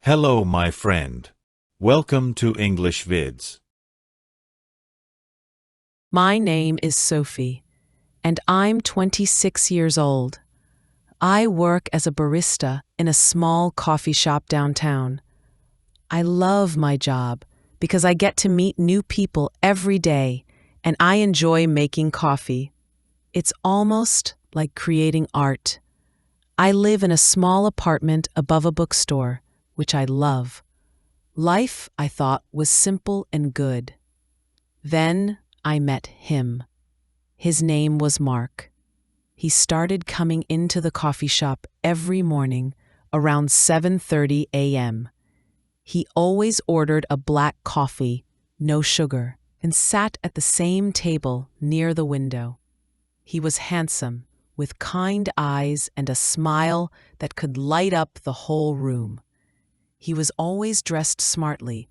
Hello, my friend. Welcome to English Vids. My name is Sophie, and I'm 26 years old. I work as a barista in a small coffee shop downtown. I love my job because I get to meet new people every day, and I enjoy making coffee. It's almost like creating art. I live in a small apartment above a bookstore, which I love. Life, I thought, was simple and good. Then I met him. His name was Mark. He started coming into the coffee shop every morning around 7:30 a.m. He always ordered a black coffee, no sugar, and sat at the same table near the window. He was handsome, with kind eyes and a smile that could light up the whole room. He was always dressed smartly,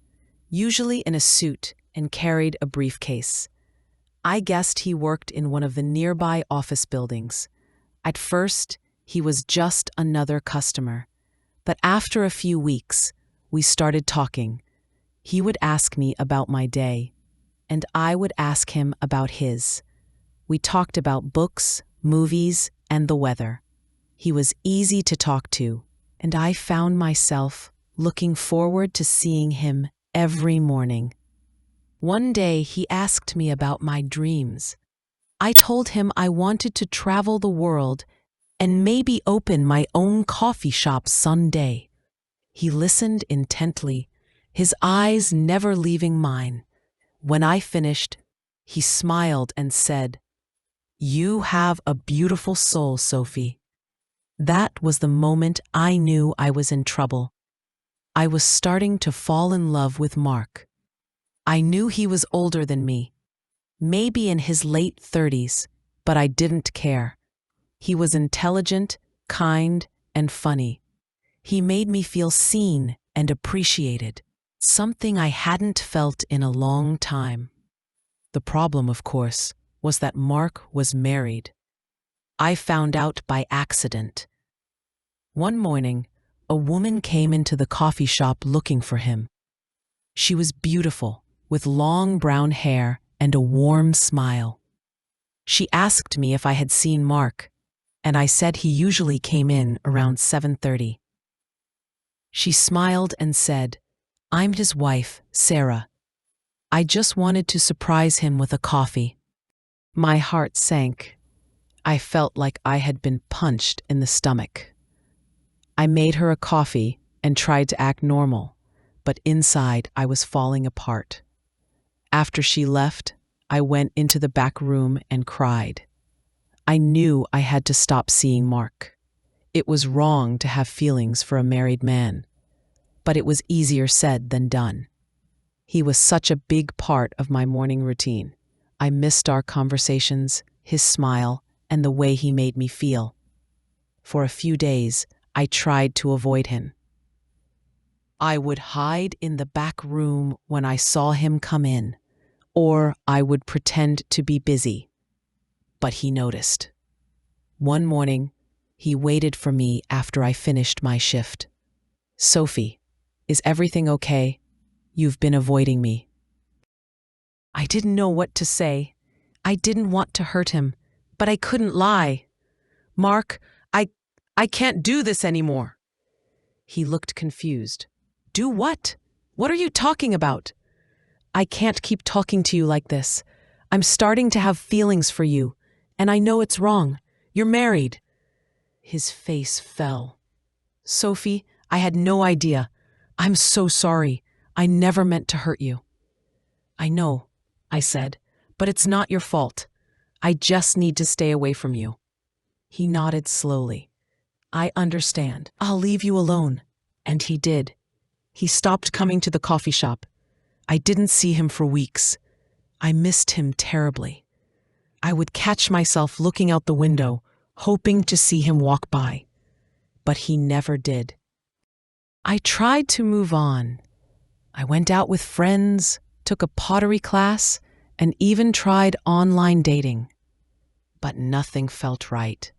usually in a suit, and carried a briefcase. I guessed he worked in one of the nearby office buildings. At first, he was just another customer. But after a few weeks, we started talking. He would ask me about my day, and I would ask him about his. We talked about books, movies, and the weather. He was easy to talk to, and I found myself looking forward to seeing him every morning. One day he asked me about my dreams. I told him I wanted to travel the world and maybe open my own coffee shop someday. He listened intently, his eyes never leaving mine. When I finished, he smiled and said, "You have a beautiful soul, Sophie." That was the moment I knew I was in trouble. I was starting to fall in love with Mark. I knew he was older than me, maybe in his late 30s, but I didn't care. He was intelligent, kind, and funny. He made me feel seen and appreciated, something I hadn't felt in a long time. The problem, of course, was that Mark was married. I found out by accident. One morning, a woman came into the coffee shop looking for him. She was beautiful, with long brown hair and a warm smile. She asked me if I had seen Mark, and I said he usually came in around 7:30. She smiled and said, "I'm his wife, Sarah. I just wanted to surprise him with a coffee." My heart sank. I felt like I had been punched in the stomach. I made her a coffee and tried to act normal, but inside I was falling apart. After she left, I went into the back room and cried. I knew I had to stop seeing Mark. It was wrong to have feelings for a married man, but it was easier said than done. He was such a big part of my morning routine. I missed our conversations, his smile, and the way he made me feel. For a few days, I tried to avoid him. I would hide in the back room when I saw him come in, or I would pretend to be busy. But he noticed. One morning, he waited for me after I finished my shift. "Sophie, is everything okay? You've been avoiding me." I didn't know what to say. I didn't want to hurt him, but I couldn't lie. "Mark, I can't do this anymore." He looked confused. "Do what? What are you talking about?" "I can't keep talking to you like this. I'm starting to have feelings for you, and I know it's wrong. You're married." His face fell. "Sophie, I had no idea. I'm so sorry. I never meant to hurt you." "I know," I said, "but it's not your fault. I just need to stay away from you." He nodded slowly. "I understand. I'll leave you alone." And he did. He stopped coming to the coffee shop. I didn't see him for weeks. I missed him terribly. I would catch myself looking out the window, hoping to see him walk by. But he never did. I tried to move on. I went out with friends, took a pottery class, and even tried online dating. But nothing felt right.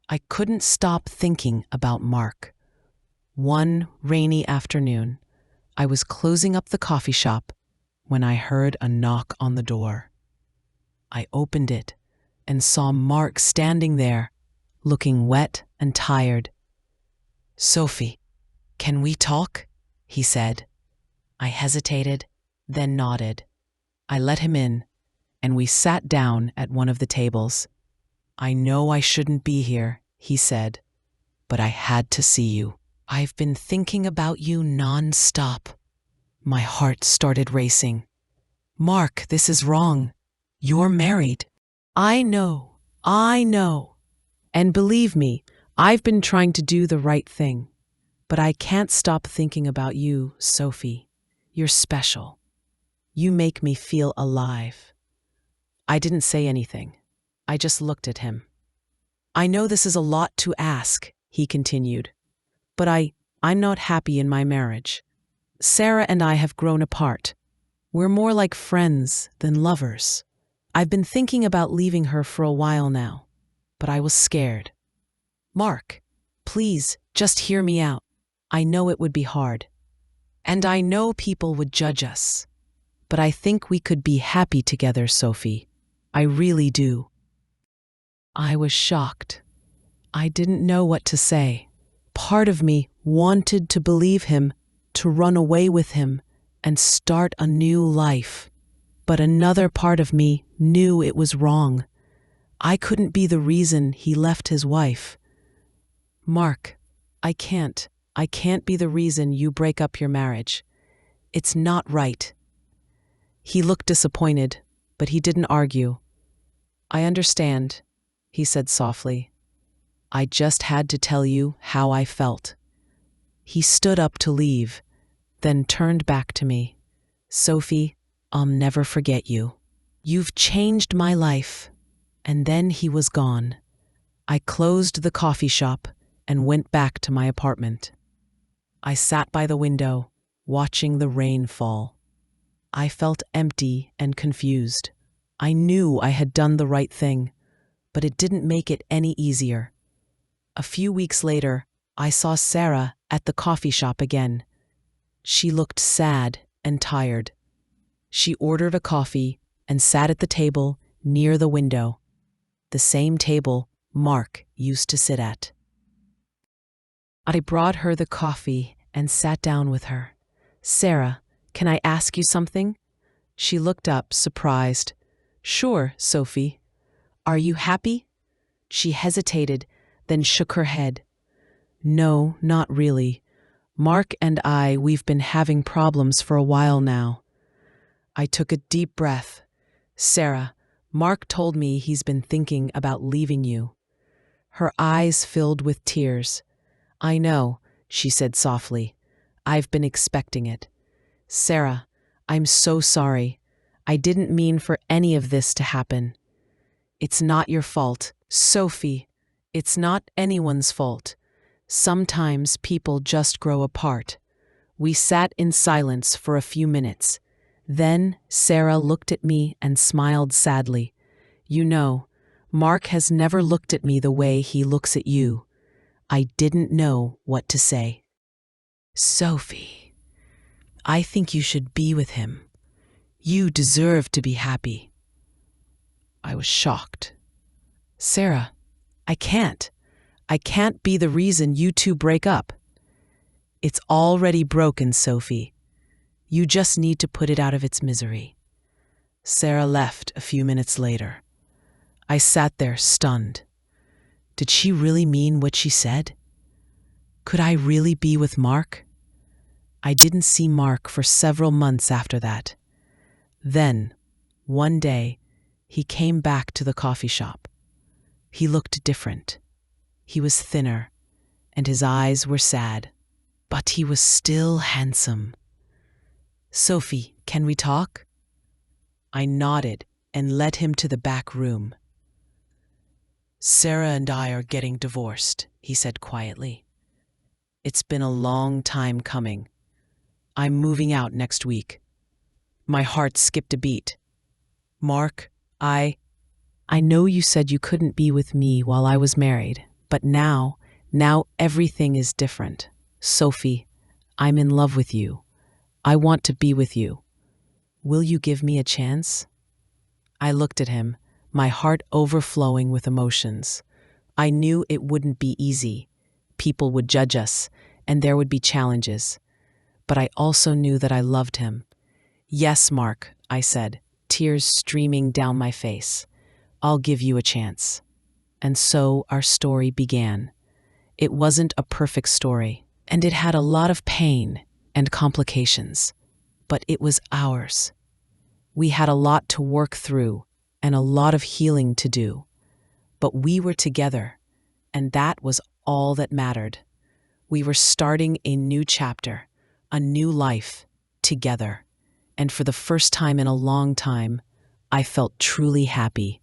I couldn't stop thinking about Mark. One rainy afternoon, I was closing up the coffee shop when I heard a knock on the door. I opened it and saw Mark standing there, looking wet and tired. "Sophie, can we talk?" he said. I hesitated, then nodded. I let him in, and we sat down at one of the tables. "I know I shouldn't be here," he said, "but I had to see you. I've been thinking about you non-stop." My heart started racing. "Mark, this is wrong. You're married." I know. And believe me, I've been trying to do the right thing. But I can't stop thinking about you, Sophie. You're special. You make me feel alive." I didn't say anything. I just looked at him. "I know this is a lot to ask," he continued, "but I'm not happy in my marriage. Sarah and I have grown apart. We're more like friends than lovers. I've been thinking about leaving her for a while now, but I was scared. Mark, please, just hear me out. I know it would be hard. And I know people would judge us. But I think we could be happy together, Sophie. I really do." I was shocked. I didn't know what to say. Part of me wanted to believe him, to run away with him, and start a new life. But another part of me knew it was wrong. I couldn't be the reason he left his wife. "Mark, I can't be the reason you break up your marriage. It's not right." He looked disappointed, but he didn't argue. "I understand," he said softly. "I just had to tell you how I felt." He stood up to leave, then turned back to me. "Sophie, I'll never forget you. You've changed my life." And then he was gone. I closed the coffee shop and went back to my apartment. I sat by the window, watching the rain fall. I felt empty and confused. I knew I had done the right thing, but it didn't make it any easier. A few weeks later, I saw Sarah at the coffee shop again. She looked sad and tired. She ordered a coffee and sat at the table near the window, the same table Mark used to sit at. I brought her the coffee and sat down with her. "Sarah, can I ask you something?" She looked up, surprised. "Sure, Sophie. Are you happy?" She hesitated, then shook her head. "No, not really. Mark and we've been having problems for a while now." I took a deep breath. "Sarah, Mark told me he's been thinking about leaving you." Her eyes filled with tears. "I know," she said softly. "I've been expecting it. Sarah, I'm so sorry. I didn't mean for any of this to happen." "It's not your fault, Sophie. It's not anyone's fault. Sometimes people just grow apart." We sat in silence for a few minutes. Then Sarah looked at me and smiled sadly. "You know, Mark has never looked at me the way he looks at you." I didn't know what to say. "Sophie, I think you should be with him. You deserve to be happy." I was shocked. "Sarah, I can't. I can't be the reason you two break up." "It's already broken, Sophie. You just need to put it out of its misery." Sarah left a few minutes later. I sat there stunned. Did she really mean what she said? Could I really be with Mark? I didn't see Mark for several months after that. Then, one day, he came back to the coffee shop. He looked different. He was thinner, and his eyes were sad. But he was still handsome. "Sophie, can we talk?" I nodded and led him to the back room. "Sarah and I are getting divorced," he said quietly. "It's been a long time coming. I'm moving out next week." My heart skipped a beat. "Mark, I know you said you couldn't be with me while I was married, but now everything is different. Sophie, I'm in love with you. I want to be with you. Will you give me a chance? I looked at him, my heart overflowing with emotions. I knew it wouldn't be easy. People would judge us, and there would be challenges. But I also knew that I loved him. Yes, Mark, I said, tears streaming down my face. I'll give you a chance. And so our story began. It wasn't a perfect story, and it had a lot of pain and complications, but it was ours. We had a lot to work through and a lot of healing to do, but we were together, and that was all that mattered. We were starting a new chapter, a new life, together, and for the first time in a long time, I felt truly happy.